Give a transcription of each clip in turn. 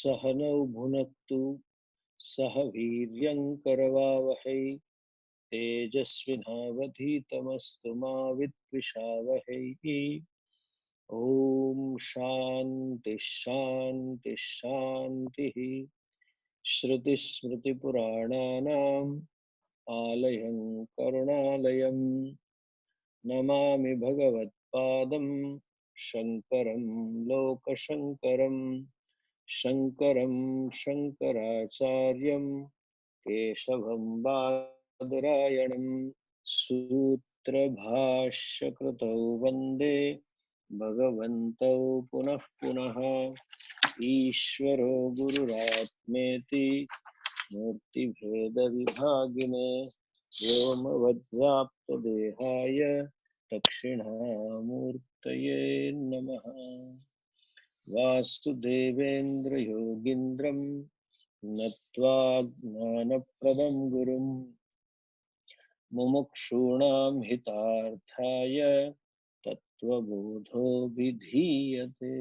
सहनौ भुनक्तु सह वीर्यं करवावहै तेजस्विनावधीतमस्तु मा विद्विषावहै। ओम शांति शांति शांति। श्रुति स्मृति पुराणानाम् आलयं करुणालयं नमामि भगवत्पादं शंकरं लोकशंकरं। शंकरं शंकराचार्यं केशवं बादरायणं सूत्रभाष्यकृतौ वन्दे भगवन्तौ पुनः पुनः। ईश्वरो गुरुरात्मेति मूर्तिभेदविभागिने व्योमवद्व्याप्तदेहाय दक्षिणामूर्तये नमः। वासुदेवेन्द्र योगीन्द्रं नत्वा ज्ञानप्रदं गुरुं मुमुक्षूणां हितार्थाय तत्त्वबोधो विधीयते।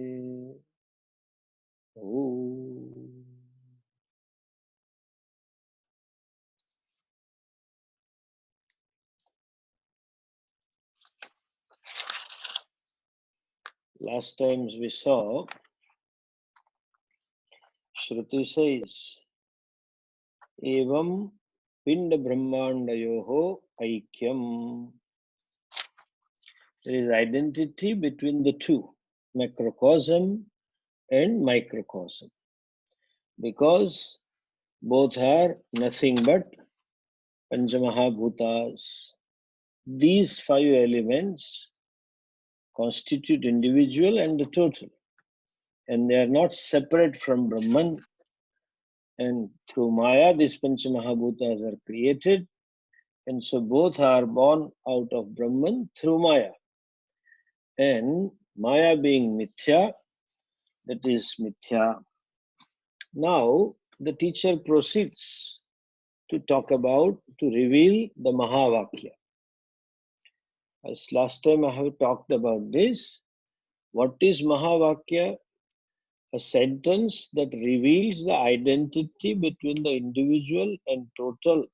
Last times we saw Shruti says evam pinda brahmandayoho aikyam. There is identity between the two, macrocosm and microcosm, because both are nothing but Panchamahabhutas. These five elements constitute individual and the total, and they are not separate from Brahman. And through Maya, these Panchamahabhutas are created, and so both are born out of Brahman through Maya. And Maya being Mithya, that is Mithya. Now, the teacher proceeds to talk about, to reveal the Mahavakya. As last time I have talked about this, what is Mahavakya? A sentence that reveals the identity between the individual and total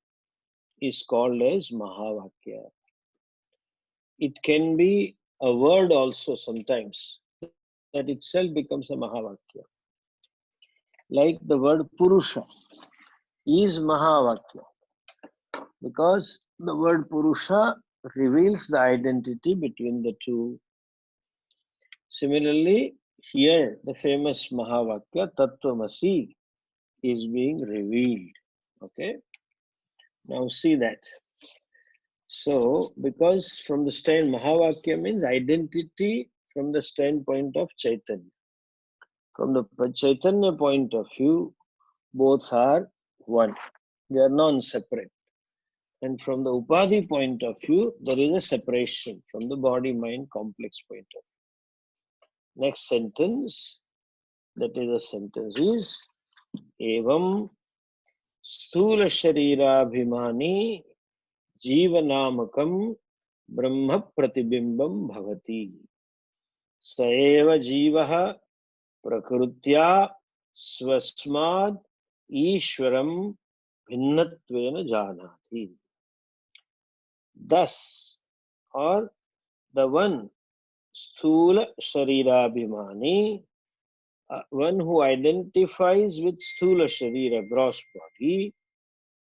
is called as Mahavakya. It can be a word also sometimes, that itself becomes a Mahavakya. Like the word Purusha is Mahavakya, because the word Purusha reveals the identity between the two. Similarly, here the famous Mahavakya, Tattvamasi, is being revealed. Okay? Now see that. So, because from the stand, Mahavakya means identity from the standpoint of Chaitanya. From the Chaitanya point of view, both are one. They are non-separate. And from the Upadhi point of view, there is a separation from the body-mind complex point of view. Next sentence, that is a sentence is, Evam Sthula Sharirabhimani Jivanamakam Brahma Pratibimbam Bhavati. Saeva Jivaha Prakrutya Swasmad Ishwaram Bhinnatvena Janati. Thus, or the one Sthula Sharirabhimani, one who identifies with Sthula Sharira, gross body,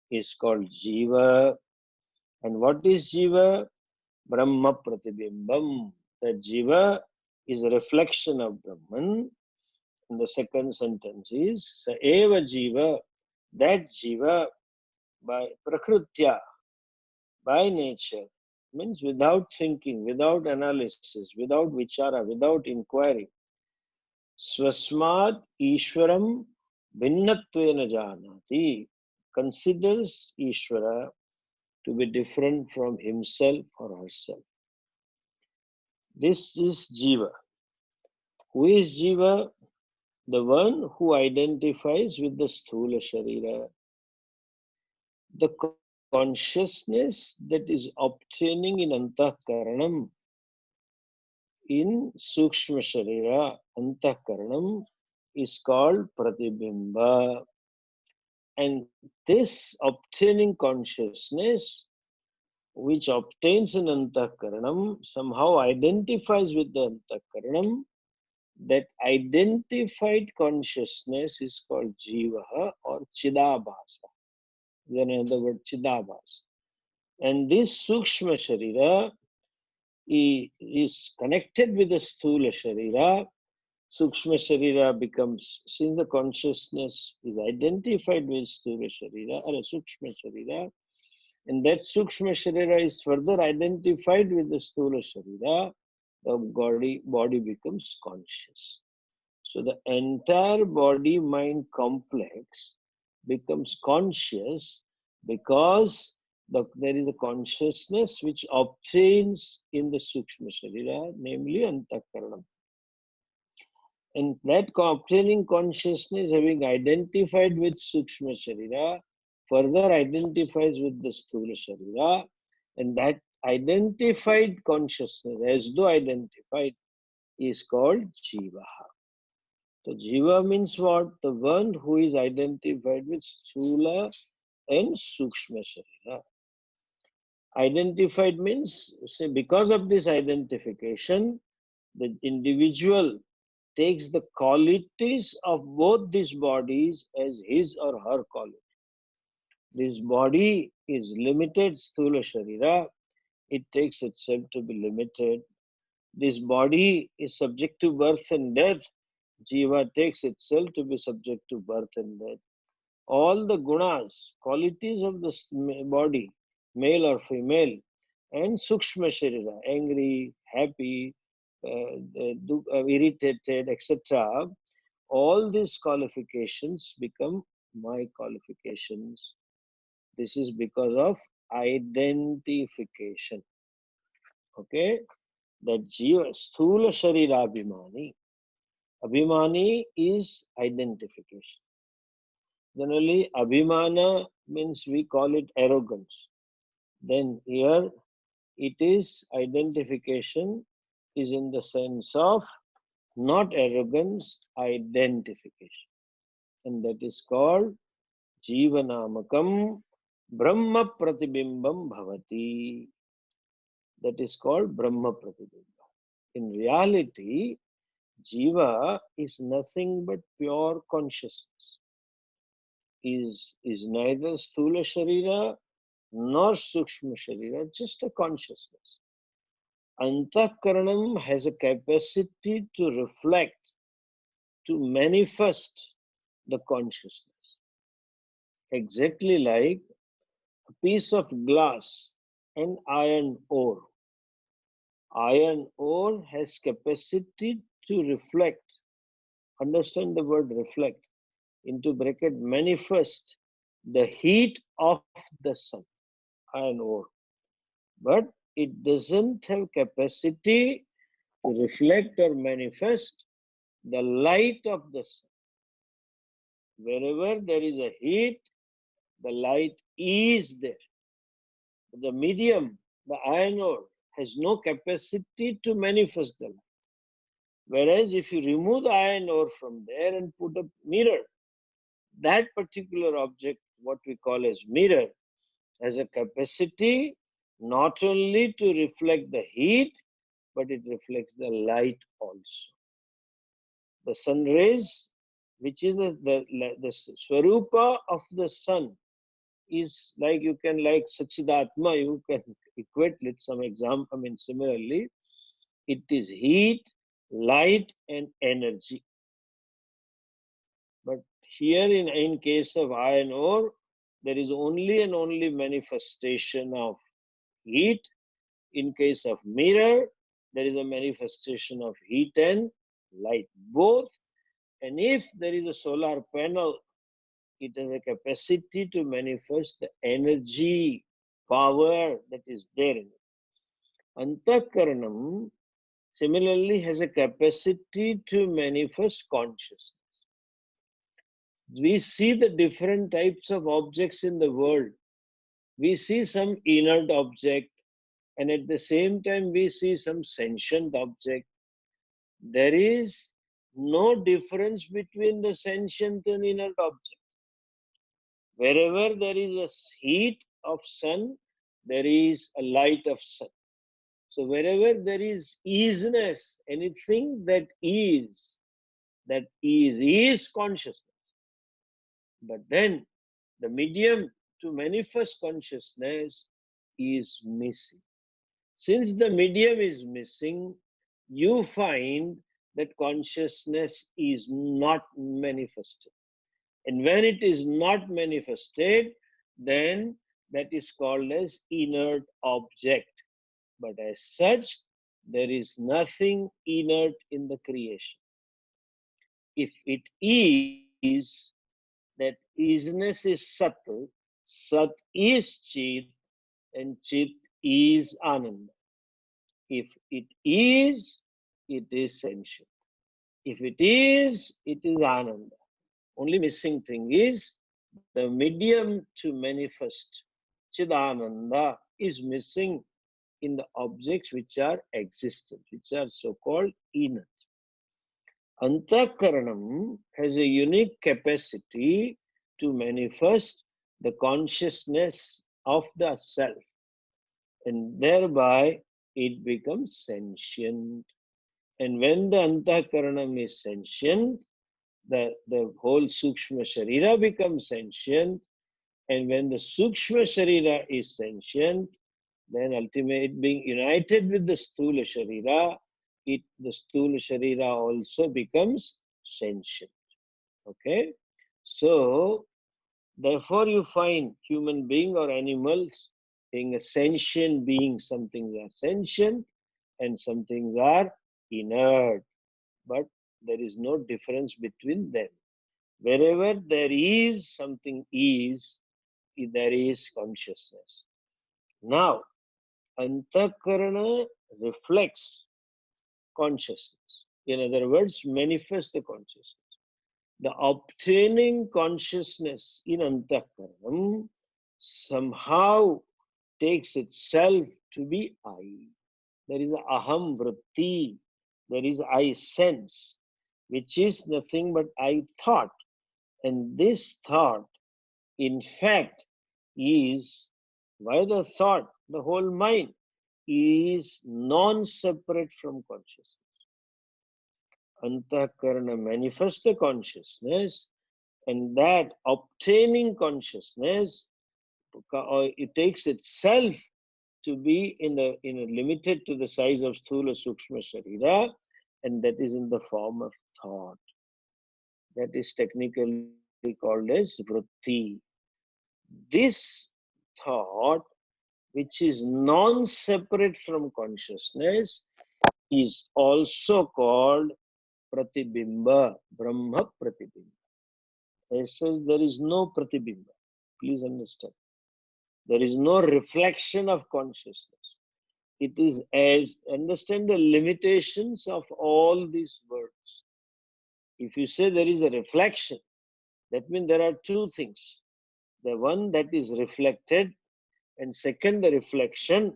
is called Jiva. And what is Jiva? Brahma Pratibimbam. That Jiva is a reflection of Brahman. And the second sentence is Sa eva Jiva, that Jiva by Prakrutya, by nature, means without thinking, without analysis, without vichara, without inquiry. Swasmad Ishwaram Bhinnatvena Janati, considers Ishvara to be different from himself or herself. This is Jiva. Who is Jiva? The one who identifies with the Sthula Sharira. The consciousness that is obtaining in Antahkaranam, in Sukshma Sharira, Antahkaranam, is called pratibimba. And this obtaining consciousness, which obtains an antakaranam, somehow identifies with the antakaranam. That identified consciousness is called jiva or chidabhasa. Then another word chidabhasa. And this sukshma sharira is connected with the sthula sharira. Sukshma sharira becomes, since the consciousness is identified with sthula sharira or a sukshma sharira, and that sukshma sharira is further identified with the sthula sharira, the body becomes conscious. So the entire body-mind complex becomes conscious because there is a consciousness which obtains in the Sukshma Sharira, namely Antakaranam. And that obtaining consciousness, having identified with Sukshma Sharira, further identifies with the Sthula Sharira, and that identified consciousness, as though identified, is called Jiva. So Jiva means what? The one who is identified with Sthula and Sukshma Sharira. Identified means, say, because of this identification, the individual takes the qualities of both these bodies as his or her quality. This body is limited, Sthula Sharira. It takes itself to be limited. This body is subject to birth and death. Jiva takes itself to be subject to birth and death. All the gunas, qualities of the body, male or female, and sukshma sharira, angry, happy, irritated, etc. All these qualifications become my qualifications. This is because of identification. Okay, that jiva, sthula sharira abhimani. Abhimani is identification. Generally, abhimana means we call it arrogance. Then here it is identification is in the sense of not arrogance, identification. And that is called Jivanamakam Brahma Pratibimbam Bhavati. That is called Brahma Pratibimba. In reality, Jiva is nothing but pure consciousness. Is neither Sthula Sharira nor Sukshma Sharira, just a consciousness. Antakaranam has a capacity to reflect, to manifest the consciousness. Exactly like a piece of glass and iron ore. Iron ore has capacity to reflect. Understand the word reflect. Into bracket, manifest the heat of the sun, iron ore. But it doesn't have capacity to reflect or manifest the light of the sun. Wherever there is a heat, the light is there. The medium, the iron ore, has no capacity to manifest the light. Whereas if you remove the iron ore from there and put a mirror, that particular object, what we call as mirror, has a capacity not only to reflect the heat, but it reflects the light also. The sun rays, which is the swarupa of the sun, is like, you can, like Sachidatma, you can equate it some example. I mean, similarly, it is heat, light, and energy. But here, in case of iron ore, there is only and only manifestation of heat. In case of mirror, there is a manifestation of heat and light, both. And if there is a solar panel, it has a capacity to manifest the energy, power that is there in it. Antakaranam similarly has a capacity to manifest consciousness. We see the different types of objects in the world. We see some inert object, and at the same time we see some sentient object. There is no difference between the sentient and inert object. Wherever there is a heat of sun, there is a light of sun. So wherever there is isness, anything that is consciousness. But then the medium to manifest consciousness is missing. Since the medium is missing, you find that consciousness is not manifested. And when it is not manifested, then that is called as inert object. But as such, there is nothing inert in the creation. If it is, that isness is subtle, Sat is Chit, and Chit is Ananda. If it is sentient. If it is Ananda. Only missing thing is the medium to manifest Chidananda is missing in the objects which are existent, which are so-called inert. Antakaranam has a unique capacity to manifest the consciousness of the self, and thereby it becomes sentient. And when the Antakaranam is sentient, the whole Sukshma Sharira becomes sentient. And when the Sukshma Sharira is sentient, then ultimately being united with the Sthula Sharira, the Sthula Sharira also becomes sentient. Okay? So, therefore you find human being or animals being a sentient being. Some things are sentient and some things are inert. But there is no difference between them. Wherever there is something there is consciousness. Now, Antakarana reflects consciousness. In other words, manifests the consciousness. The obtaining consciousness in Antakaranam somehow takes itself to be I. There is a aham vritti, there is I sense, which is nothing but I thought. And this thought, in fact, is why the thought, the whole mind, is non-separate from consciousness. Antakarana manifests the consciousness, and that obtaining consciousness, it takes itself to be in a limited to the size of Sthula Sukshma Sharira, and that is in the form of thought. That is technically called as vritti. This thought, which is non-separate from consciousness, is also called pratibimba, Brahma pratibimba. As such, there is no pratibimba. Please understand. There is no reflection of consciousness. It is as, understand the limitations of all these words. If you say there is a reflection, that means there are two things. The one that is reflected, and second, the reflection,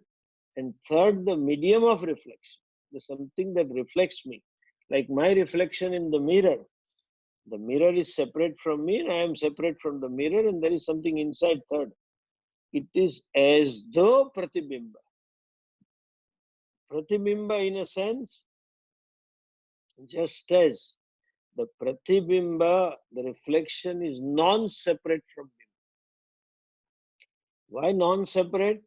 and third, the medium of reflection. There's something that reflects me. Like my reflection in the mirror. The mirror is separate from me, and I am separate from the mirror, and there is something inside third. It is as though pratibimba. Pratibimba, in a sense, just as the pratibimba, the reflection is non-separate from bimba. Why non-separate?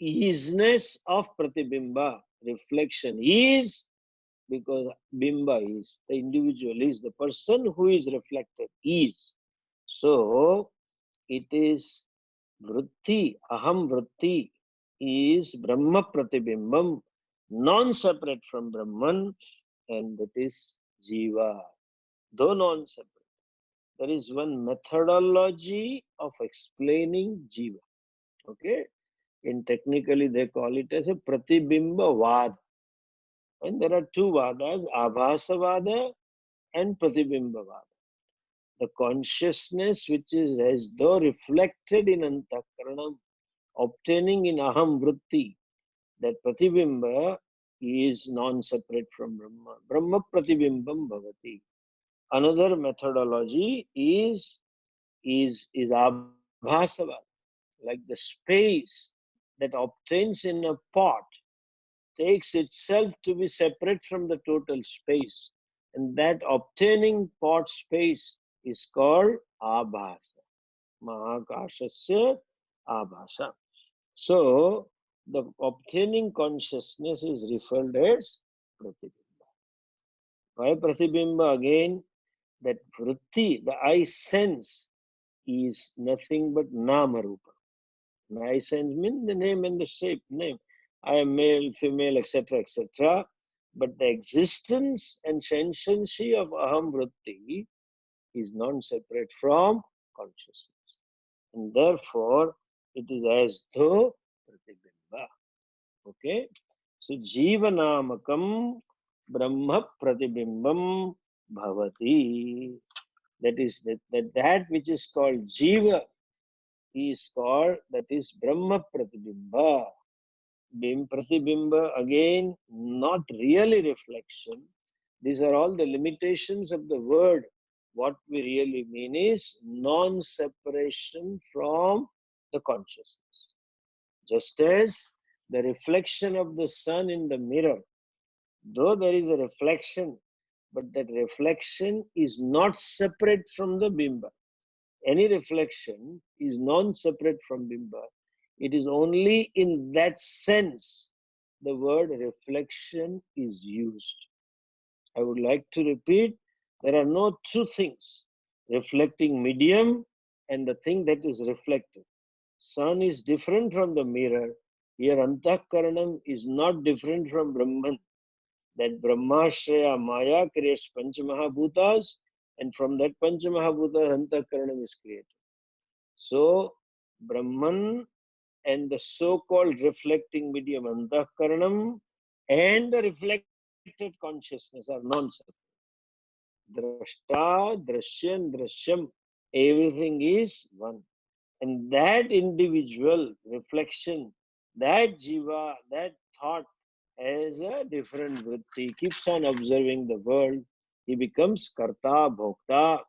Isness of pratibimba, reflection is, because bimba is, the individual is, the person who is reflected is. So, it is vritti, aham vritti is Brahma Pratibimbam, non-separate from Brahman, and that is Jiva, though non-separate. There is one methodology of explaining Jiva. Okay? In technically they call it as a Pratibimba Vad. And there are two Vadas, Abhasavada and Pratibimba Vada. The consciousness which is as though reflected in Antakaranam, obtaining in aham vritti, that pratibimba is non-separate from Brahma. Brahma Pratibimbam Bhavati. Another methodology is Abhasava, like the space that obtains in a pot takes itself to be separate from the total space. And that obtaining pot space is called Abhasa. Mahakashasya Abhasa. So, the obtaining consciousness is referred as Pratibimba. Why Pratibimba? Again, that vritti, the eye sense, is nothing but Namarupa. And eye sense means the name and the shape, name. I am male, female, etc., etc. But the existence and sentiency of Aham vritti is non-separate from consciousness. And therefore, it is as though Pratibimba. Okay? So, Jivanamakam Brahma Pratibimbam Bhavati. That is that which is called Jiva is called, that is Brahma Pratibimba. Pratibimba, again, not really reflection. These are all the limitations of the word. What we really mean is non-separation from the consciousness. Just as the reflection of the sun in the mirror, though there is a reflection, but that reflection is not separate from the bimba. Any reflection is non-separate from bimba. It is only in that sense the word reflection is used. I would like to repeat, there are no two things, reflecting medium and the thing that is reflected. Sun is different from the mirror. Here Antakaranam is not different from Brahman. That Brahmashraya Maya creates Panchamahabhutas, and from that Panchamahabhuta Antakaranam is created. So Brahman and the so-called reflecting medium Antakaranam and the reflected consciousness are non-separate. Drashta, Drashyan, Drishyam, everything is one. And that individual reflection, that jiva, that thought has a different vritti, keeps on observing the world. He becomes karta, bhokta,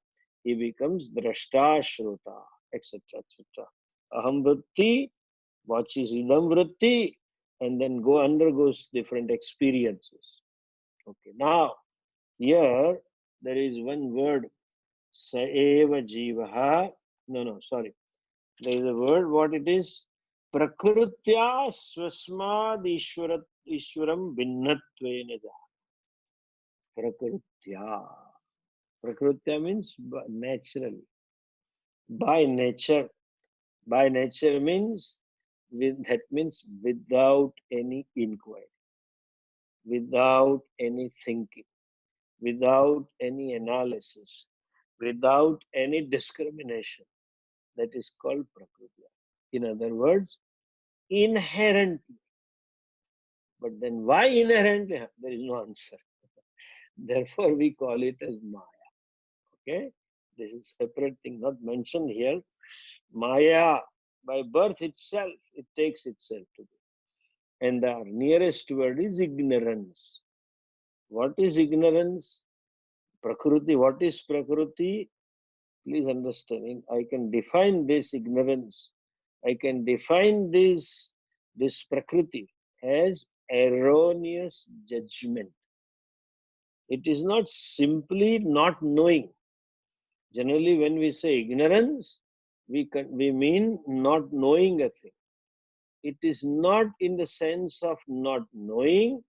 he becomes drashta, shrota, etc. etc. Aham vritti watches idam vritti and then undergoes different experiences. Okay, now here there is one word, sa eva jivaha. No, sorry. There is a word, what it is? Prakrutya swasmad ishwaram bhinnattvena jahata. Prakrutya. Prakrutya means naturally. By nature. By nature means, that means without any inquiry, without any thinking, without any analysis, without any discrimination. That is called Prakrutya. In other words, inherently. But then why inherently? There is no answer. Therefore, we call it as Maya. Okay? This is a separate thing, not mentioned here. Maya, by birth itself, it takes itself to be. And the nearest word is ignorance. What is ignorance? Prakriti. What is Prakriti? Please understand. I can define this ignorance. I can define this Prakriti as erroneous judgment. It is not simply not knowing. Generally, when we say ignorance, we mean not knowing a thing. It is not in the sense of not knowing,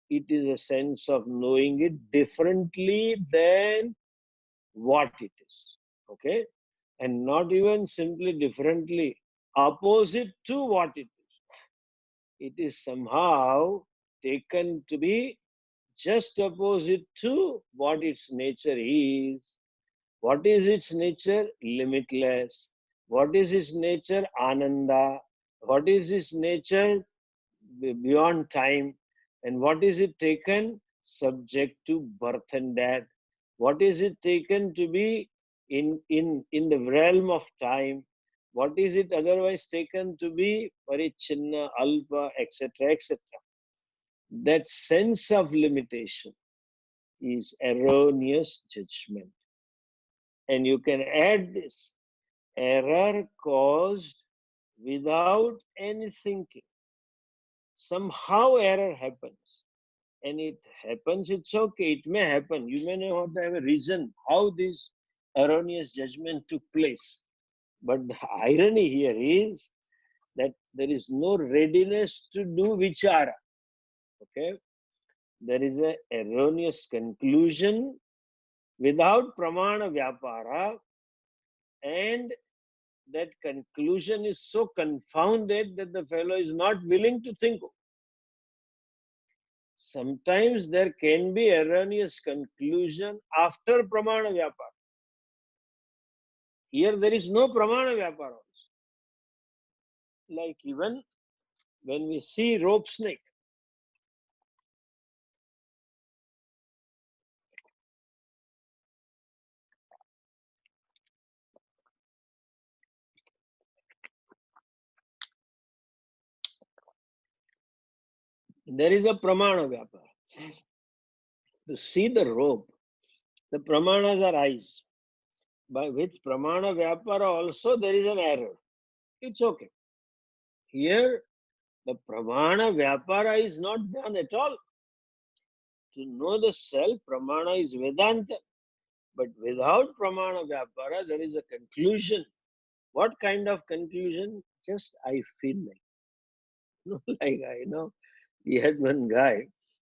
it is a sense of knowing it differently than what it is. Okay? And not even simply differently, opposite to what it is. It is somehow taken to be just opposite to what its nature is. What is its nature? Limitless. What is its nature? Ananda. What is its nature? Beyond time. And what is it taken? Subject to birth and death. What is it taken to be in the realm of time? What is it otherwise taken to be? Parichinna, alpa, etc., etc. That sense of limitation is erroneous judgment. And you can add this error caused without any thinking. Somehow error happens. And it happens, it's okay. It may happen. You may not have a reason how this erroneous judgment took place. But the irony here is that there is no readiness to do vichara. Okay? There is a erroneous conclusion without pramana vyapara, and that conclusion is so confounded that the fellow is not willing to think. Sometimes there can be erroneous conclusion after pramana vyapara. Here there is no pramana vyapara also. Like even when we see rope snake, there is a pramana vyapara. To see the rope, the pramanas are eyes. By which pramana vyapara also there is an error. It's okay. Here the pramana vyapara is not done at all. To know the self, pramana is Vedanta. But without pramana vyapara, there is a conclusion. What kind of conclusion? Just I feel like. Like I know, we had one guy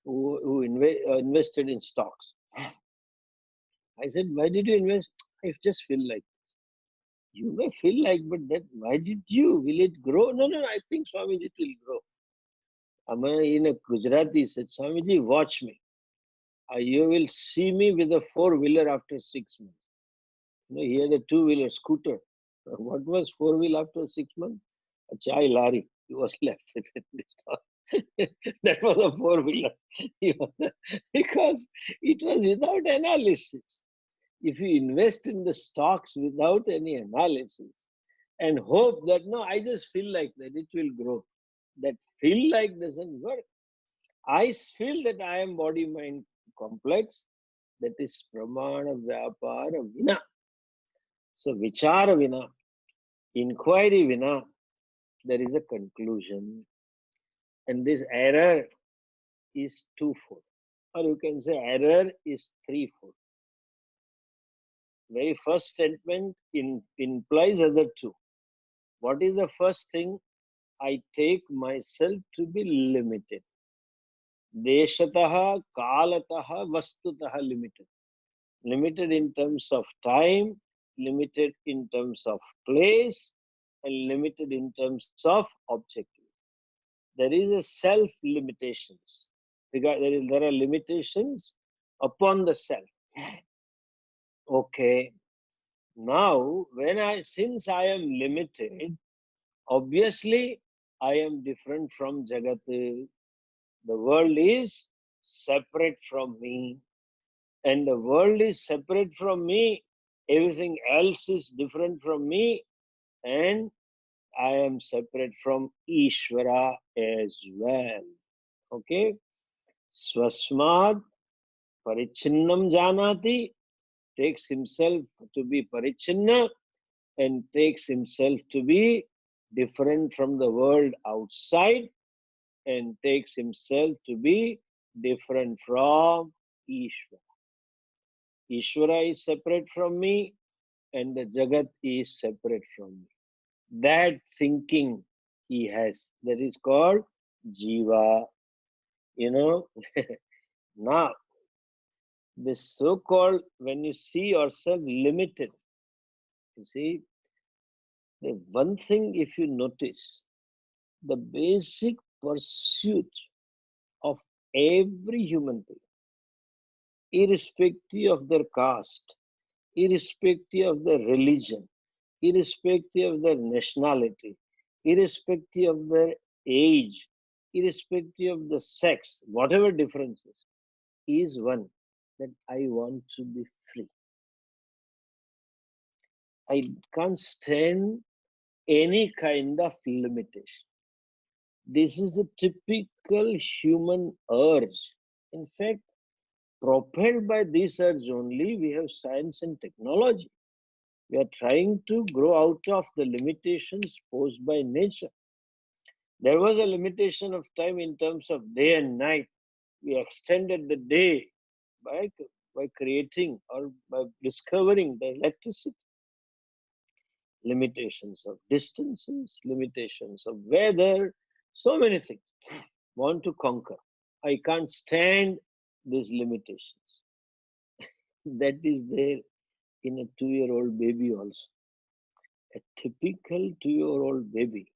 who invested in stocks. I said, why did you invest? I just feel like. You may feel like, but that why did you? Will it grow? No, no, no, I think Swamiji it will grow. In a Gujarati said, Swamiji, watch me. You will see me with a four-wheeler after 6 months. He had a two-wheeler scooter. What was four-wheel after 6 months? A chai lari. He was left with it. That was a four-wheeler. Because it was without analysis. If you invest in the stocks without any analysis and hope that, no, I just feel like that, it will grow. That feel like doesn't work. I feel that I am body-mind complex. That is pramana vyapara vina. So vichara vina, inquiry vina, there is a conclusion. And this error is twofold. Or you can say error is threefold. Very first statement implies other two. What is the first thing? I take myself to be limited. Deshataha, kalataha, vastutaha limited. Limited in terms of time, limited in terms of place, and limited in terms of objective. There is a self limitations. Because there are limitations upon the self. Okay. Now, since I am limited, obviously I am different from Jagat. The world is separate from me, and the world is separate from me. Everything else is different from me, and I am separate from Ishvara as well. Okay? Swasmad Parichinnam Janati takes himself to be Parichinna and takes himself to be different from the world outside and takes himself to be different from Ishvara. Ishvara is separate from me and the Jagat is separate from me. That thinking he has, that is called Jiva. You know, now this so-called, when you see yourself limited, you see, the one thing if you notice, the basic pursuit of every human being, irrespective of their caste, irrespective of their religion, irrespective of their nationality, irrespective of their age, irrespective of the sex, whatever differences, is one, that I want to be free. I can't stand any kind of limitation. This is the typical human urge. In fact, propelled by this urge only, we have science and technology. We are trying to grow out of the limitations posed by nature. There was a limitation of time in terms of day and night. We extended the day by, by creating or by discovering the electricity. Limitations of distances, limitations of weather, so many things. Want to conquer. I can't stand these limitations. That is there in a 2-year-old baby also. A typical 2-year-old baby,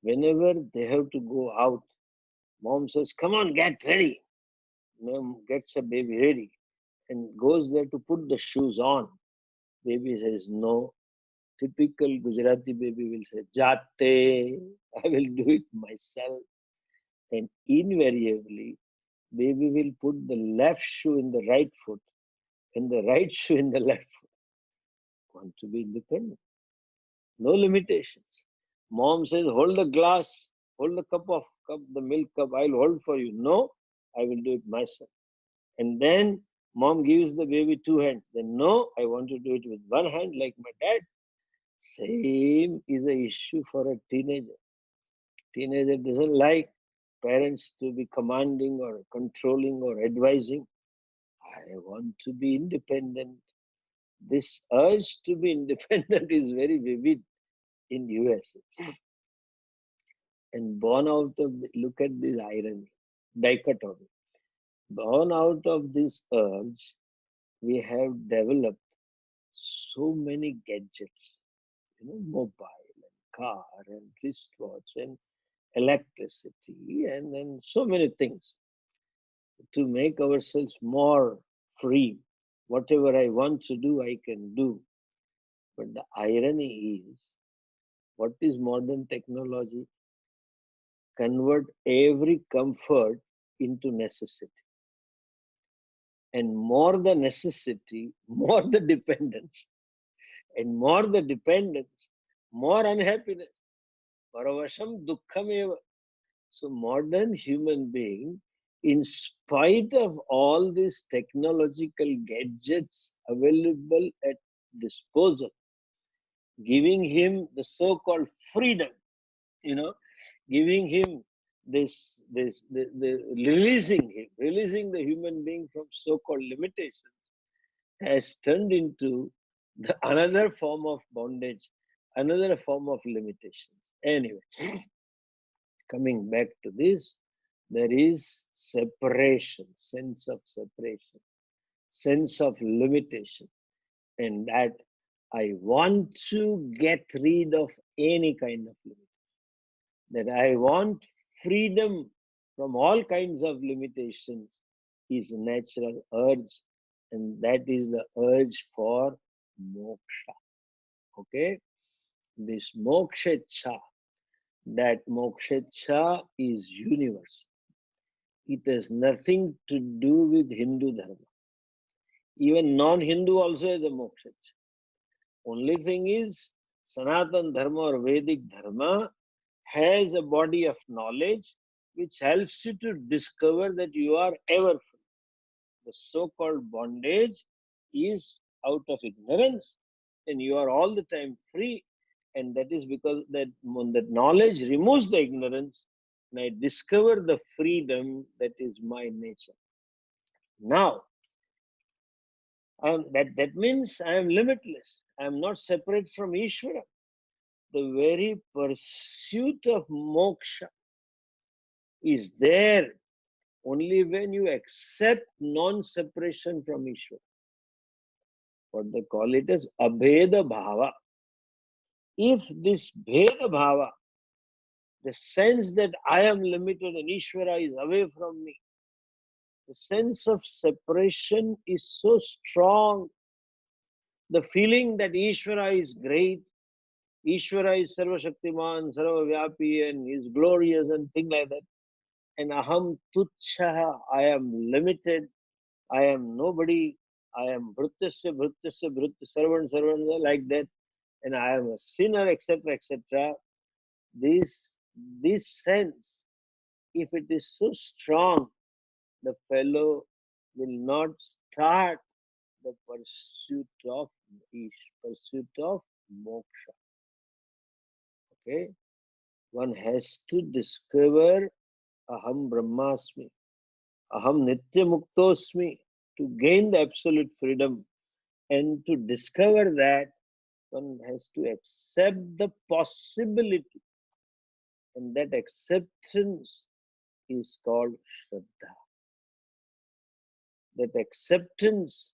whenever they have to go out, mom says, "Come on, get ready." Mom gets a baby ready and goes there to put the shoes on. Baby says, "No." Typical Gujarati baby will say, "Jate, I will do it myself." And invariably, baby will put the left shoe in the right foot and the right shoe in the left foot. Want to be independent. No limitations. Mom says, "Hold the glass, hold the the milk cup, I'll hold for you." No, I will do it myself. And then mom gives the baby 2 hands. Then no, I want to do it with 1 hand like my dad. Same is the issue for a teenager. Teenager doesn't like parents to be commanding or controlling or advising. I want to be independent. This urge to be independent is very vivid in USA. And born out of look at this irony, dichotomy. Born out of this urge, we have developed so many gadgets, mobile and car and wristwatch and electricity and so many things to make ourselves more free. Whatever I want to do, I can do. But the irony is, what is modern technology? Convert every comfort into necessity. And more the necessity, more the dependence. And more the dependence, more unhappiness. Paravasham dukhameva. So modern human being, in spite of all these technological gadgets available at disposal, giving him the so-called freedom, you know, giving him releasing the human being from so-called limitations, has turned into another form of bondage, another form of limitations. Anyway, coming back to this, there is separation, sense of limitation, and that I want to get rid of any kind of limitation, that I want freedom from all kinds of limitations is a natural urge, and that is the urge for moksha. Okay? This moksha, that moksha is universal. It has nothing to do with Hindu dharma. Even non-Hindu also has a moksha. Only thing is, Sanatan dharma or Vedic dharma has a body of knowledge which helps you to discover that you are ever free. The so-called bondage is out of ignorance, and you are all the time free. And that is because that knowledge removes the ignorance, and I discover the freedom that is my nature. Now, that means I am limitless. I am not separate from Ishvara. The very pursuit of moksha is there only when you accept non-separation from Ishvara. What they call it as abheda bhava. If this bheda bhava, the sense that I am limited and Ishvara is away from me, the sense of separation is so strong. The feeling that Ishvara is great, Ishvara is Sarva Shaktiman, Sarva Vyapi, and is glorious and things like that. And aham tuchha, I am limited, I am nobody, I am bhrutasya, servant, like that, and I am a sinner, etc., etc. This This sense, if it is so strong, the fellow will not start the pursuit of moksha. Okay, one has to discover aham brahmasmi, aham nitya muktosmi, to gain the absolute freedom. And to discover that, one has to accept the possibility, and that acceptance is called Shraddha. That acceptance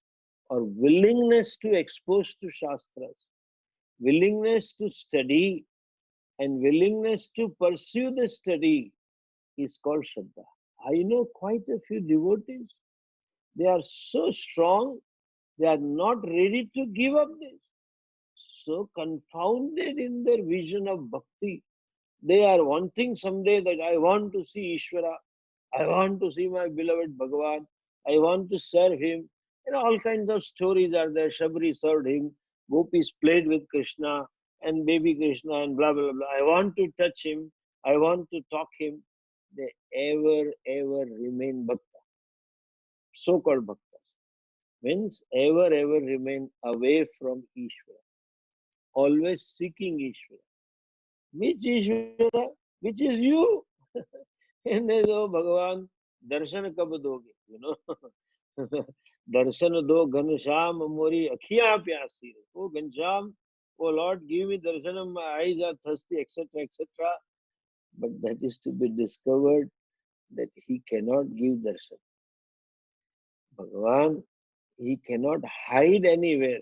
or willingness to expose to Shastras, willingness to study, and willingness to pursue the study is called Shraddha. I know quite a few devotees. They are so strong, they are not ready to give up this. So confounded in their vision of bhakti. They are wanting someday that I want to see Ishvara, I want to see my beloved Bhagavan, I want to serve him. All kinds of stories are there. Shabri served him, gopis played with Krishna and baby Krishna and blah blah blah. I want to touch him, I want to talk him. They ever remain bhakta. So-called bhaktas means ever remain away from Ishvara, always seeking Ishvara. Which Ishvara? Which is you? And they go, Bhagavan, darshan kab doge? Darshan do ghanshyam mori akhiyan pyasi. Oh Ghanshyam, oh Lord, give me darshanam, my eyes are thirsty, etc., etc. But that is to be discovered that he cannot give darshan. Bhagavan, he cannot hide anywhere.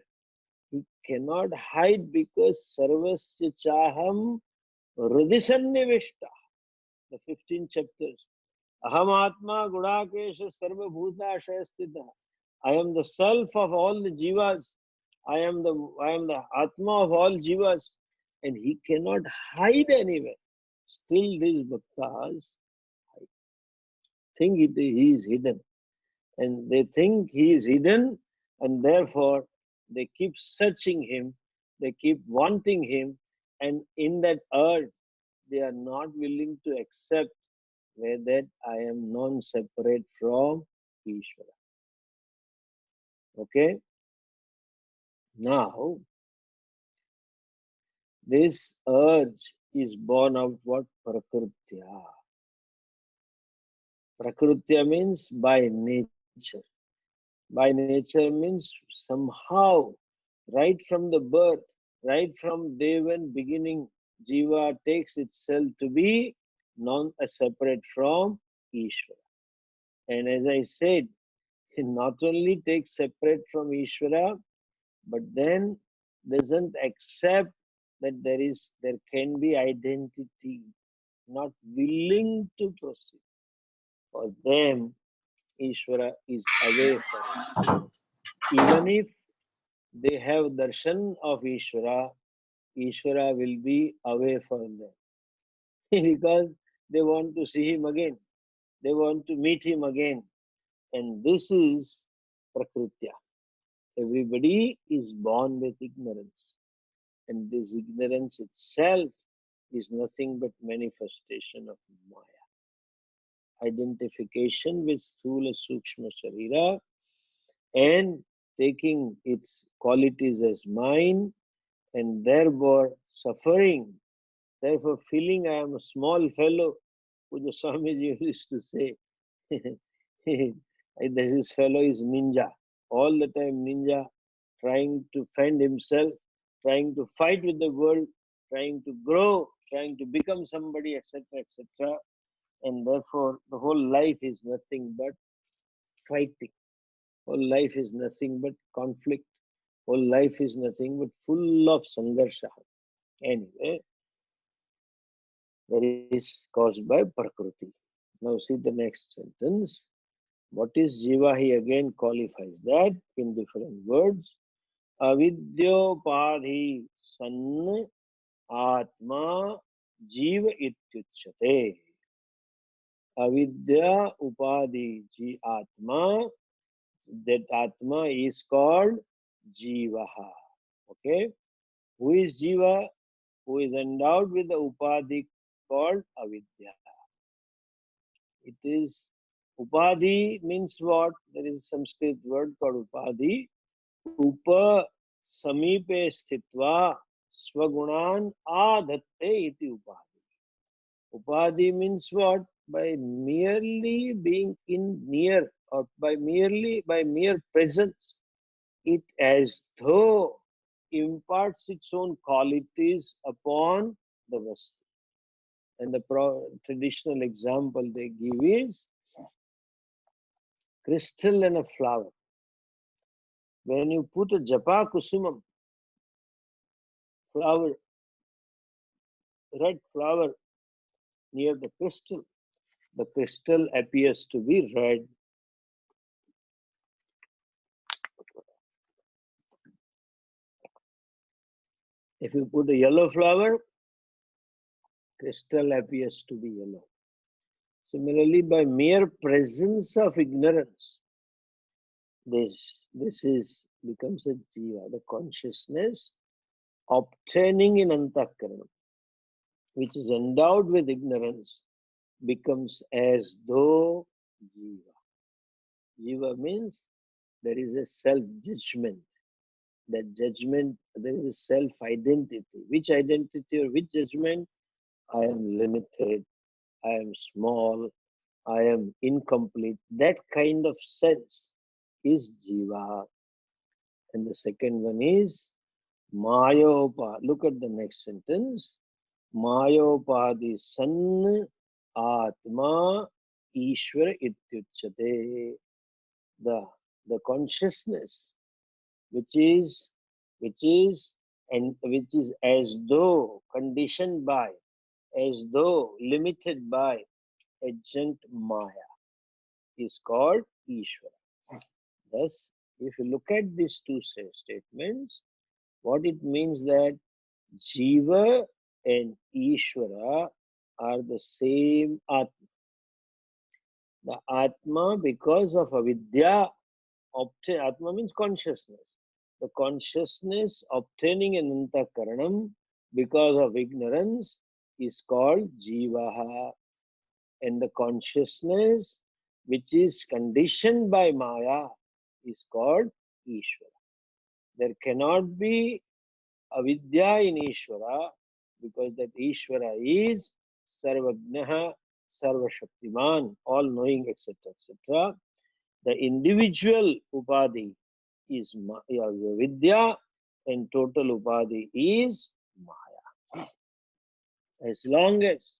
He cannot hide because sarvasya chaham hridisannivishta. The 15 chapters. Aham Atma Gudakesha Sarva Bhuta Shayastita. I am the self of all the jivas. I am the Atma of all jivas. And he cannot hide anywhere. Still these bhaktas think he is hidden. And they think he is hidden, and therefore they keep searching him, they keep wanting him, and in that urge they are not willing to accept where that I am non-separate from Ishvara. Okay? Now, this urge is born of what? Prakritya. Prakritya means by nature. By nature means somehow, right from the birth, right from day one beginning, Jiva takes itself to be non-separate from Ishvara. And as I said, it not only takes separate from Ishvara, but then doesn't accept that there can be identity, not willing to proceed. For them, Ishvara is away from it. Even if they have darshan of Ishvara, Ishvara will be away from them because they want to see him again. They want to meet him again. And this is Prakritya. Everybody is born with ignorance. And this ignorance itself is nothing but manifestation of Maya. Identification with Sthula Sukshma Sharira and taking its qualities as mine and therefore suffering, therefore feeling I am a small fellow. Pujya Swamiji used to say, this fellow is ninja. All the time ninja, trying to find himself, trying to fight with the world, trying to grow, trying to become somebody, etc., etc. And therefore, the whole life is nothing but fighting. Whole life is nothing but conflict. Whole life is nothing but full of sangarsha. Anyway, that is caused by Prakriti. Now see the next sentence. What is Jiva? He again qualifies that in different words. Avidyopadhi san atma jiva ityuchyate. Avidya upadhi ji atma. That atma is called Jivaha. Okay? Who is Jiva? Who is endowed with the upadhi called avidya. It is upadhi means what? There is a Sanskrit word called upadhi. Upa samipe sthitva swagunan adhatte iti upadhi. Upadhi means what? By merely being in near, or by mere presence, it as though imparts its own qualities upon the Vastu. And the traditional example they give is crystal and a flower. When you put a japa kusumam flower, red flower, near the crystal appears to be red. If you put a yellow flower, crystal appears to be yellow. Similarly, by mere presence of ignorance, this is becomes a jiva, the consciousness obtaining in antakaranam, which is endowed with ignorance, becomes as though jiva. Jiva means there is a self-judgment. That judgment, there is a self-identity. Which identity or which judgment? I am limited, I am small, I am incomplete. That kind of sense is jiva. And the second one is mayopa. Look at the next sentence. Mayopadi san atma ishvara ityuchyate. The consciousness which is as though conditioned by, as though limited by adjunct maya, is called Ishvara. Thus, if you look at these two statements, what it means that Jiva and Ishvara are the same Atma. The Atma, because of avidya, Atma means consciousness. The consciousness obtaining an antakaranam because of ignorance is called Jivaha. And the consciousness which is conditioned by Maya is called Ishvara. There cannot be avidya in Ishvara because that Ishvara is Sarvagnaha, Sarvashaktiman, all knowing, etc. etc. The individual upadhi is vidya and total upadhi is maya. As long as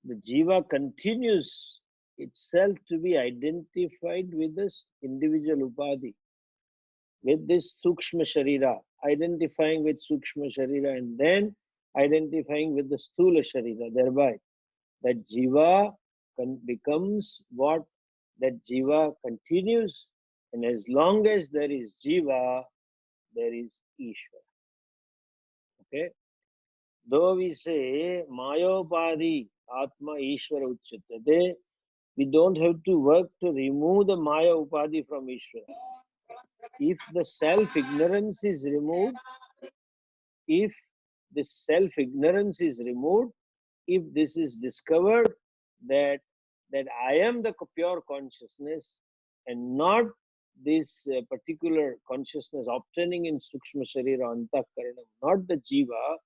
the jiva continues itself to be identified with this individual upadhi, with this sukshma sharira, identifying with sukshma sharira and then identifying with the sthula sharira, thereby that jiva becomes what? That jiva continues, and as long as there is jiva, there is Ishvara. Okay? Though we say Mayopadi Atma Ishvara Uchyate, we don't have to work to remove the Maya Upadi from Ishvara. If the self-ignorance is removed, if the self-ignorance is removed, if this is discovered that I am the pure consciousness and not this particular consciousness obtaining in Sukshma Sharira Antakaranam, not the Jiva,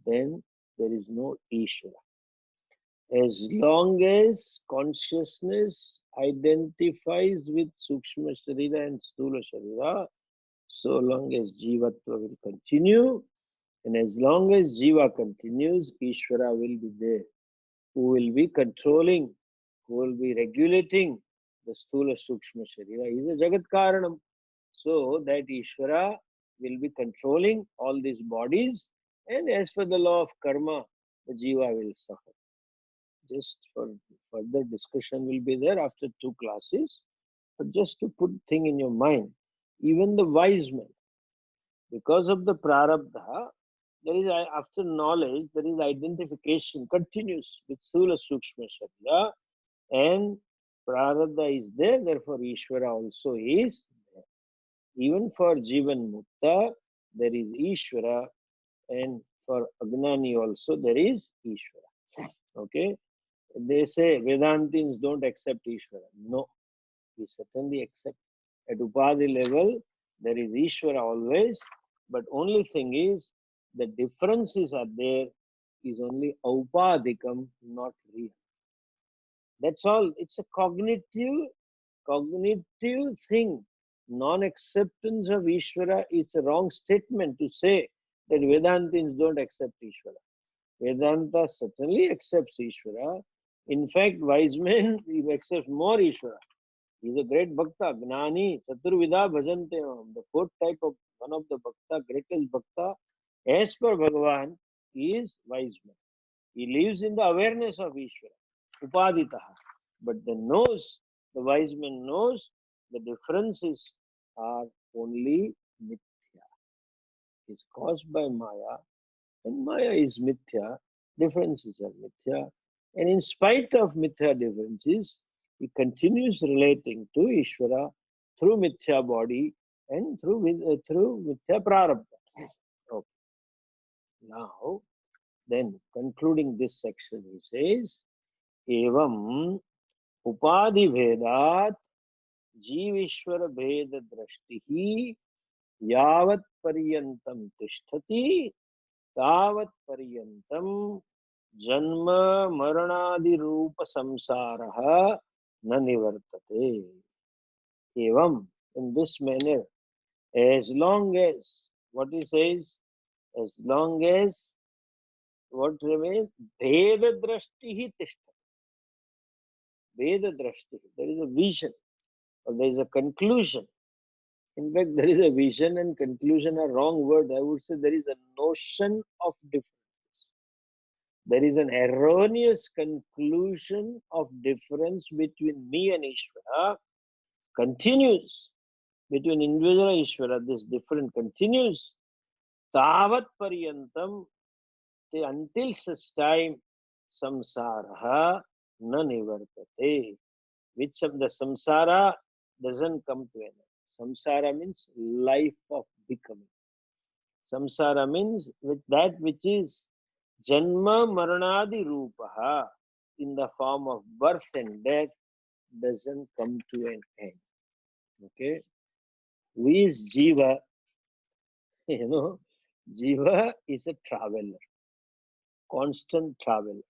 then there is no Ishvara. As long as consciousness identifies with Sukshma Sharira and Sthula Sharira, so long as Jivatva will continue, and as long as Jiva continues, Ishvara will be there, who will be controlling, who will be regulating the Sthula Sukshma Sharira. He is a Jagat Karanam. So that Ishvara will be controlling all these bodies, and as per the law of karma, the Jiva will suffer. Just for further discussion will be there after 2 classes. But just to put thing in your mind, even the wise man, because of the prarabdha, there is, after knowledge, there is identification, continues with Sthula Sukshma Sharira, and prarabdha is there, therefore Ishvara also is there. Even for Jivan Mukta, there is Ishvara, and for Agnani also there is Ishvara. Okay, they say Vedantins don't accept Ishvara. No, we certainly accept. At Upadhi level, there is Ishvara always, but only thing is the differences are there is only Aupadhikam, not real. That's all. It's a cognitive thing. Non-acceptance of Ishvara is a wrong statement to say that Vedantins don't accept Ishvara. Vedanta certainly accepts Ishvara. In fact, wise men he accepts more Ishvara. He is a great bhakta, Gnani, Chaturvida Bhajante. The fourth type of one of the bhakta, greatest bhakta, as per Bhagavan, is wise man. He lives in the awareness of Ishvara, Upaditaha. But the wise man knows the differences are only mithya. Is caused by Maya, and Maya is mithya, differences are mithya. And in spite of mithya differences, he continues relating to Ishvara through mithya body and through mithya prarabdha. Okay. Now, then concluding this section, he says, Evam उपाधि भेदात जीवेश्वर भेद दृष्टि यावत् पर्यंतम तिष्ठति तावत् पर्यंतम जन्म मरणादि रूप संसारः न निवर्तते. Evam, in this manner, as long as, what he says, as long as what remains, Veda Drashti Tishta. Veda Drashti, there is a vision, or there is a conclusion. In fact, there is a vision and conclusion are wrong word. I would say there is a notion of difference. There is an erroneous conclusion of difference between me and Ishvara. Continues between individual and Ishvara. This difference continues. Tavat paryantam, until such time, samsaraha na nivartate. Which of the samsara doesn't come to an end. Samsara means life of becoming. Samsara means with that which is Janma Maranadi Rupaha, in the form of birth and death, doesn't come to an end. Okay? Who is Jiva? You know, Jiva is a traveler, constant traveler.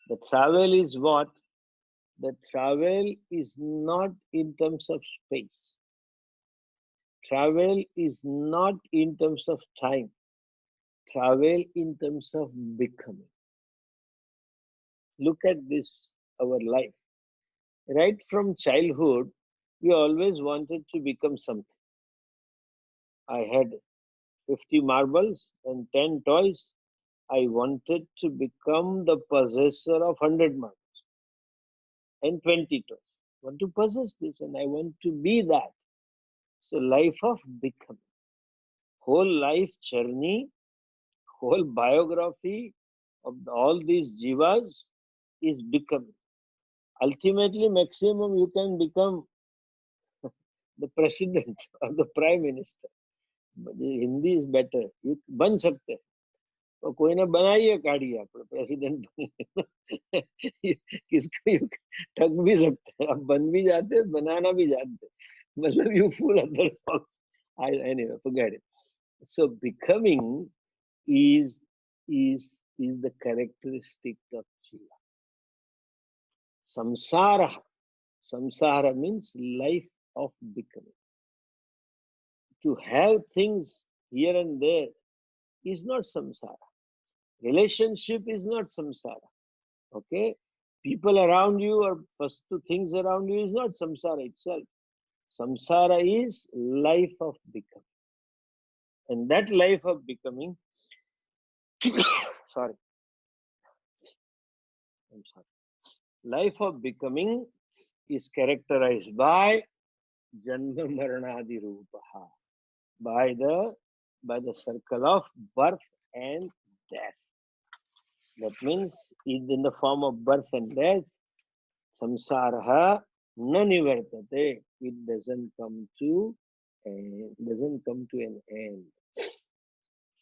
The travel is what? The travel is not in terms of space. Travel is not in terms of time. Travel in terms of becoming. Look at this, our life. Right from childhood, we always wanted to become something. I had 50 marbles and 10 toys. I wanted to become the possessor of 100 marbles and 20 toys. I want to possess this and I want to be that. So life of becoming. Whole life journey, whole biography of all these jivas is becoming. Ultimately, maximum you can become the president or the prime minister. But Hindi is better. You बन सकते हैं. तो कोई ने बनाइए काढ़िए आप president किसको you ठग भी सकते हैं. आप बन भी जाते हैं, बनाना भी जानते हैं. मतलब you fool others also. Anyway, forget it. So becoming is the characteristic of Jiva. Samsara. Samsara means life of becoming. To have things here and there is not samsara. Relationship is not samsara. Okay? People around you or first two things around you is not samsara itself. Samsara is life of becoming. And that life of becoming, sorry, I'm sorry. Life of becoming is characterized by Janma Maranadi Rupaha, by the circle of birth and death. That means in the form of birth and death, samsaraha na nivartate. It doesn't come to an end.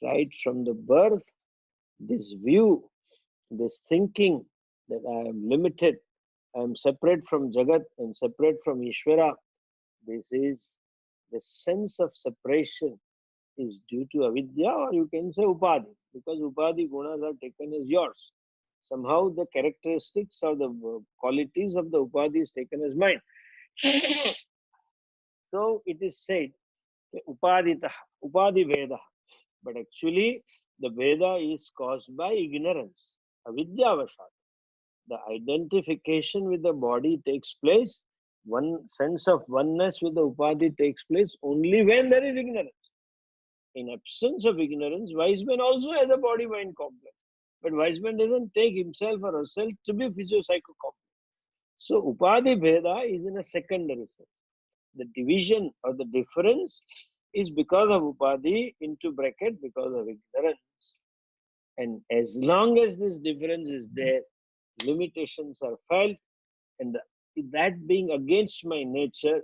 Right from the birth, this view This thinking that I am limited, I am separate from Jagat and separate from Ishvara, this is the sense of separation is due to avidya, or you can say upadhi, because upadhi gunas are taken as yours. Somehow the characteristics or the qualities of the upadhi is taken as mine. So it is said, upadita, upadhi veda. But actually, the Veda is caused by ignorance, avidyavashat. The identification with the body takes place, one sense of oneness with the upadhi takes place only when there is ignorance. In absence of ignorance, wise man also has a body-mind complex. But wise man doesn't take himself or herself to be physio-psycho-complex. So upadhi Veda is in a secondary sense. The division or the difference is because of upadhi into bracket because of ignorance. And as long as this difference is there, limitations are felt, and that being against my nature,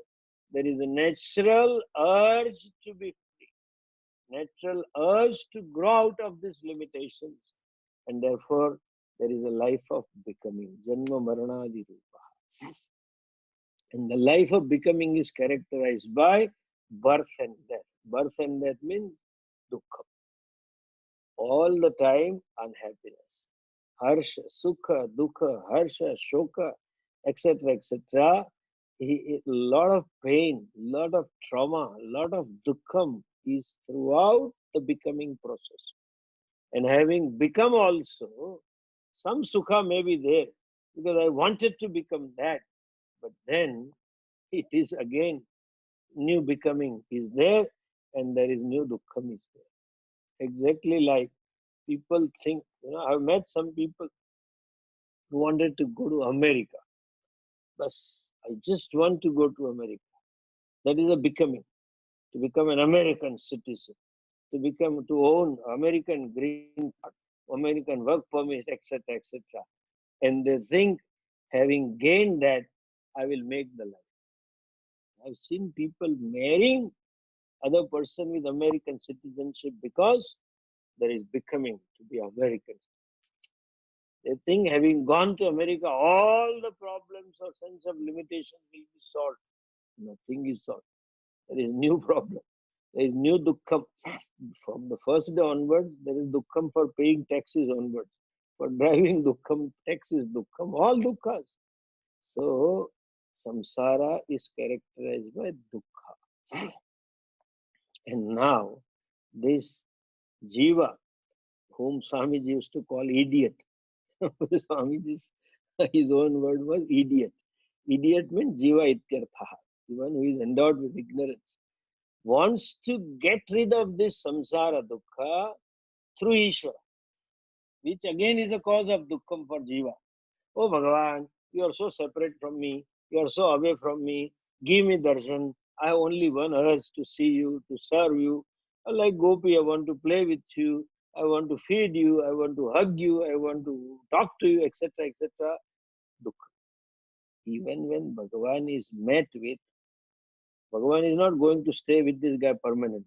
there is a natural urge to be free, natural urge to grow out of these limitations, and therefore there is a life of becoming, Janma Maranadi Rupa. And the life of becoming is characterized by birth and death. Birth and death means dukkha. All the time unhappiness. Harsha, Sukha, Dukha, Harsha, Shoka, etc., etc. A lot of pain, lot of trauma, lot of dukkham is throughout the becoming process. And having become also, some Sukha may be there because I wanted to become that, but then it is again new becoming is there and there is new dukkham is there. Exactly like people think, I've met some people who wanted to go to America. But I just want to go to America. That is a becoming, to become an American citizen, to own American green card, American work permit, etc., etc. And they think, having gained that, I will make the life. I've seen people marrying other person with American citizenship because there is becoming to be American. They think having gone to America, all the problems or sense of limitation will be solved. Nothing is solved. There is new problem. There is new dukkham. From the first day onwards, there is dukkham for paying taxes onwards. For driving dukkham, taxes dukkham, all dukkhas. So, samsara is characterized by dukkha. And now, this jiva, whom Swamiji used to call idiot, Swamiji's his own word was idiot. Idiot means jiva ityartha, the one who is endowed with ignorance, wants to get rid of this samsara dukkha through Ishvara, which again is a cause of dukkham for jiva. Oh Bhagavan, you are so separate from me, you are so away from me, give me darshan. I have only one urge to see you, to serve you. Like Gopi, I want to play with you, I want to feed you, I want to hug you, I want to talk to you, etc., etc. Dukkha. Even when Bhagavan is met with, Bhagavan is not going to stay with this guy permanently.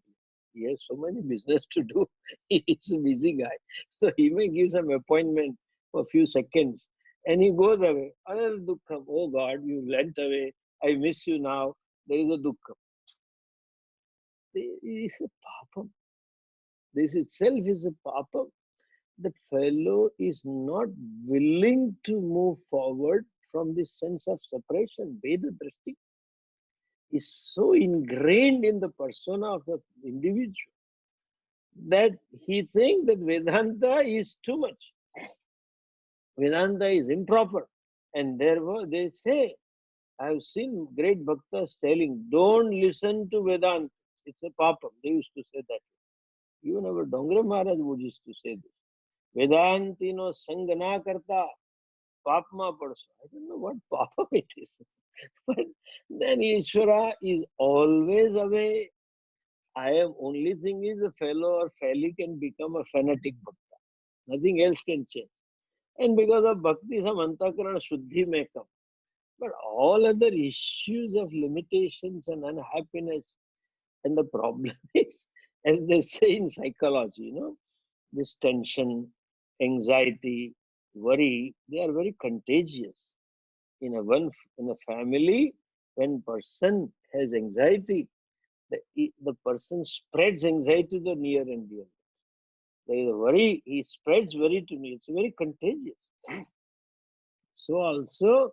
He has so many business to do. He is a busy guy. So he may give some appointment for a few seconds and he goes away. Another dukkham. Oh God, you went away. I miss you now. There is a dukkham. There is a papam. This itself is a papam. The fellow is not willing to move forward from this sense of separation. Veda drishti is so ingrained in the persona of the individual that he thinks that Vedanta is too much. Vedanta is improper. And therefore they say, I have seen great bhaktas telling, don't listen to Vedanta. It's a papam. They used to say that. Even our Dongre Maharaj would used to say this. Vedantino sangana karta, papma padso. I don't know what papam it is. But then Ishvara is always away. I am only thing is a fellow or fellow can become a fanatic bhakta. Nothing else can change. And because of bhakti, some antakarana shuddhi may come. But all other issues of limitations and unhappiness, and the problem is, as they say in psychology, this tension, anxiety, worry, they are very contagious. In a family, when person has anxiety, the person spreads anxiety to the near and dear. There is a worry, he spreads worry to me. It's very contagious. So also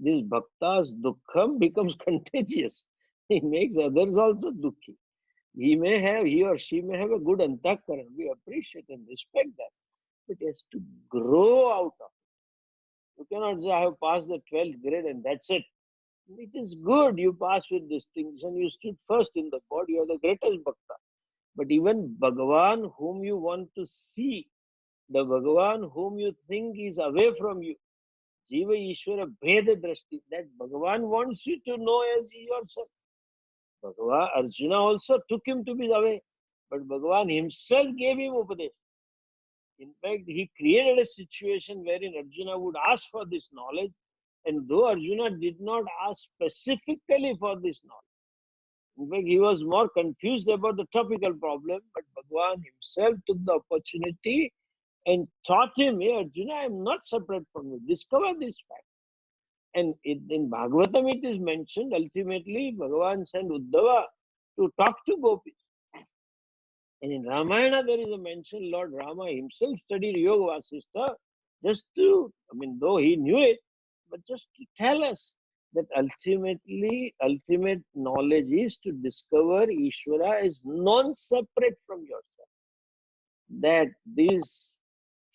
this bhakta's dukkham becomes contagious. He makes others also dukkhi. He or she may have a good antakaran. We appreciate and respect that. But it has to grow out of it. You cannot say, I have passed the 12th grade and that's it. It is good. You pass with distinction. You stood first in the board. You are the greatest bhakta. But even Bhagavan whom you want to see, the Bhagavan whom you think is away from you, Jiva Ishvara Bheda Drashti, that Bhagavan wants you to know as yourself. Bhagavan, Arjuna also took him to be away, but Bhagavan himself gave him Upadesh. In fact, he created a situation wherein Arjuna would ask for this knowledge, and though Arjuna did not ask specifically for this knowledge, in fact, he was more confused about the topical problem, but Bhagavan himself took the opportunity and taught him, hey Arjuna, I am not separate from you. Discover this fact. And in Bhagavatam it is mentioned, ultimately Bhagavan sent Uddhava to talk to gopis. And in Ramayana there is a mention, Lord Rama himself studied Yoga Vasistha just to, though he knew it, but just to tell us that ultimate knowledge is to discover Ishvara is non-separate from yourself. That this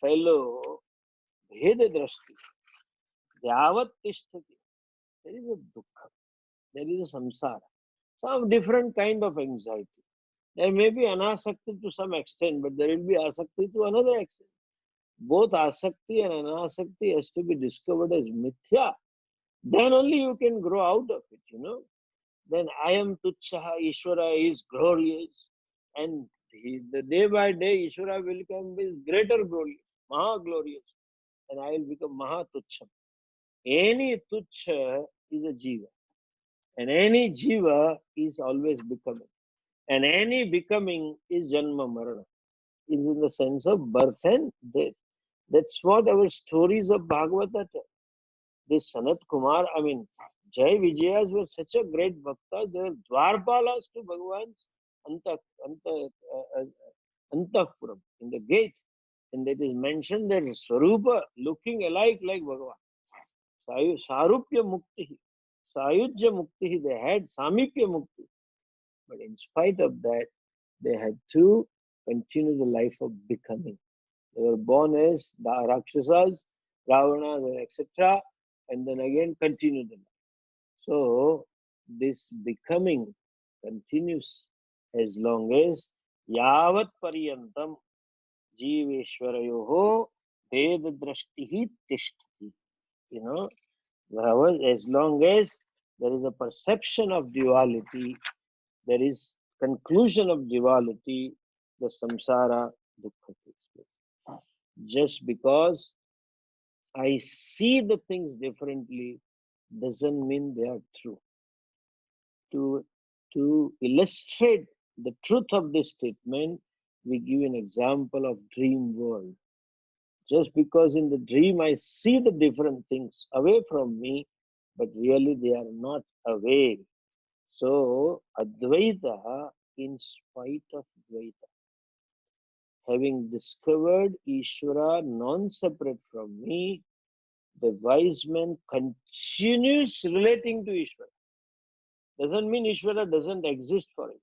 fellow, Bheda Drashti, Yavat Tishtati, there is a dukkha, there is a samsara, some different kind of anxiety. There may be anasakti to some extent, but there will be asakti to another extent. Both asakti and anasakti has to be discovered as mithya. Then only you can grow out of it, Then I am tuchha, Ishvara is glorious. And the day by day, Ishvara will become greater glorious, Maha glorious. And I will become Maha tuchha. Any tuchha is a jiva. And any jiva is always becoming. And any becoming is janma marana. Is in the sense of birth and death. That's what our stories of Bhagavata tell. This Sanat Kumar, Jai Vijayas were such a great bhakta. They were dwarpalas to Bhagavan's Antahpuram, in the gate. And it is mentioned that Swarupa looking alike like Bhagavan. Sarupya Mukti, Sayujya Mukti, they had Samipya Mukti. But in spite of that, they had to continue the life of becoming. They were born as the Rakshasas, Ravanas, etc. And then again continue the life. So this becoming continues as long as Yavat Pariyantam Jiveshwarayoho Veda Drashtihi Tishtati. As long as there is a perception of duality, there is conclusion of duality, the samsara dukkha takes place. Just because I see the things differently doesn't mean they are true. To illustrate the truth of this statement, we give an example of dream world. Just because in the dream I see the different things away from me, but really they are not away. So Advaita in spite of Dvaita. Having discovered Ishvara non-separate from me, the wise man continues relating to Ishvara. Doesn't mean Ishvara doesn't exist for him.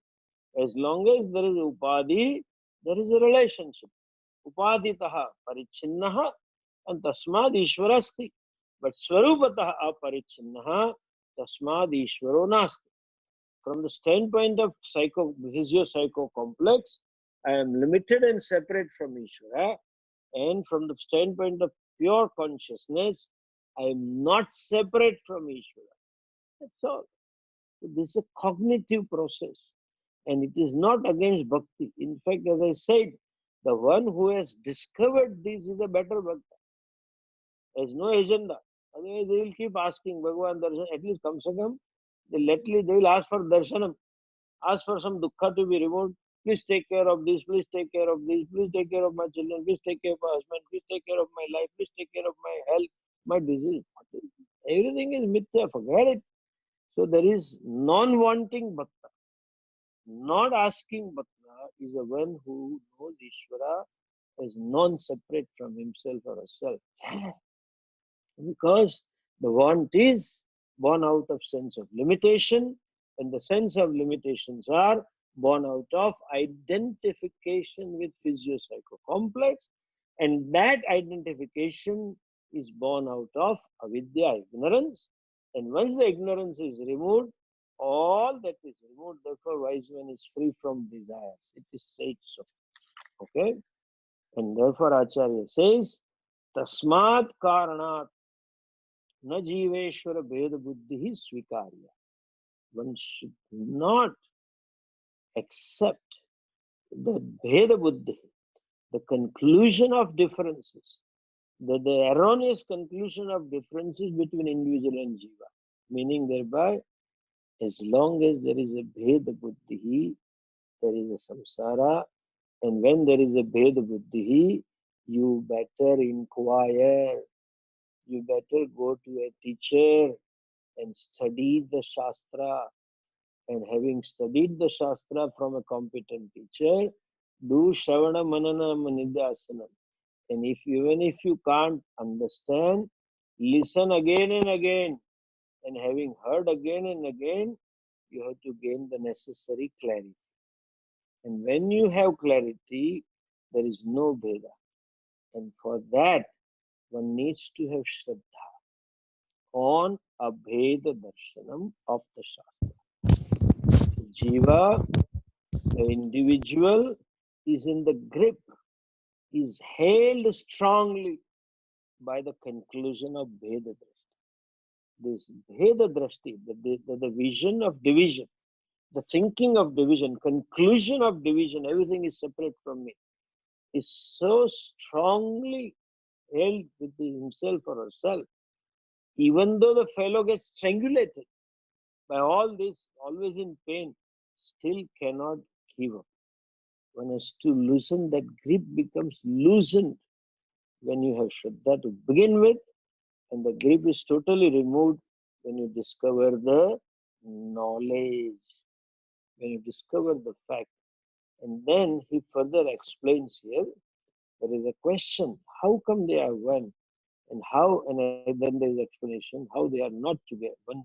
As long as there is upadhi, there is a relationship. Upaditaha parichinnaha and tasmad Ishvarasti. But swarupataha aparichinnaha tasmad Ishvaro nasti. From the standpoint of physio-psycho complex, I am limited and separate from Ishvara. And from the standpoint of pure consciousness, I am not separate from Ishvara. That's all. So this is a cognitive process. And it is not against bhakti. In fact, as I said, the one who has discovered this is a better bhakta. There's no agenda. Otherwise, they will keep asking Bhagavan darshan. At least come se kam, they will ask for darshanam, ask for some dukkha to be removed. Please take care of this, please take care of this, please take care of my children, please take care of my husband, please take care of my life, please take care of my health, my disease. Everything is mithya, forget it. So there is non-wanting bhakta. Not asking bhakta is a one who knows Ishvara as non-separate from himself or herself. Because the want is born out of sense of limitation, and the sense of limitations are born out of identification with physio-psycho complex, and that identification is born out of avidya, ignorance. And once the ignorance is removed, all that is removed. Therefore, wise man is free from desires. It is said so. Okay, and therefore Acharya says, Tasmat Karanat na jiveshwara bheda buddhi svikarya. One should not accept the bheda buddhi, the conclusion of differences, the erroneous conclusion of differences between individual and jiva. Meaning thereby, as long as there is a bheda buddhi, there is a samsara, and when there is a bheda buddhi, you better inquire, you better go to a teacher and study the Shastra. And having studied the Shastra from a competent teacher, do Shravana Manana Nidyasanam. And even if you can't understand, listen again and again. And having heard again and again, you have to gain the necessary clarity. And when you have clarity, there is no Veda. And for that, one needs to have Shraddha on Abheda Darshanam of the Shastra. Jiva, the individual, is in the grip, is held strongly by the conclusion of Bheda Drashti. This Bheda Drashti, the vision of division, the thinking of division, conclusion of division, everything is separate from me, is so strongly held with himself or herself. Even though the fellow gets strangulated by all this, always in pain, still cannot give up. One has to loosen, that grip becomes loosened when you have Shraddha to begin with, and the grip is totally removed when you discover the knowledge, when you discover the fact. And then he further explains here, there is a question, how come they are one? And how, and then there is explanation, how they are not together one.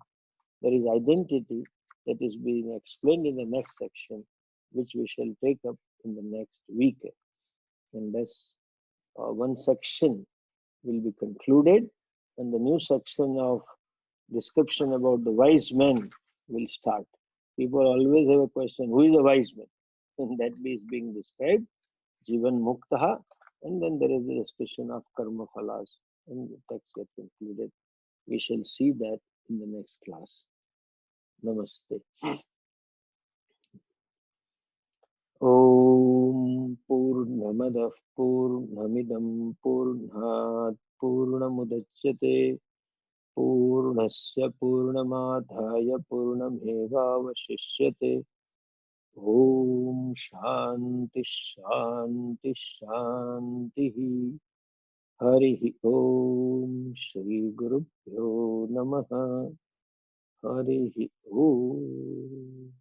There is identity that is being explained in the next section, which we shall take up in the next week. And thus, one section will be concluded, and the new section of description about the wise men will start. People always have a question, who is a wise man? And that is being described, Jivan Muktaha, and then there is a discussion of Karma Phalas, and the text gets concluded. We shall see that in the next class. Namaste. Om Purnamadah Purnamidam Purnat Purnamudachyate Purnasya Purnamadhaya Purnamevavashishyate. Om Shanti Shanti Shanti. Hari Om Shri Guru Pyo Namaha. Hari Om.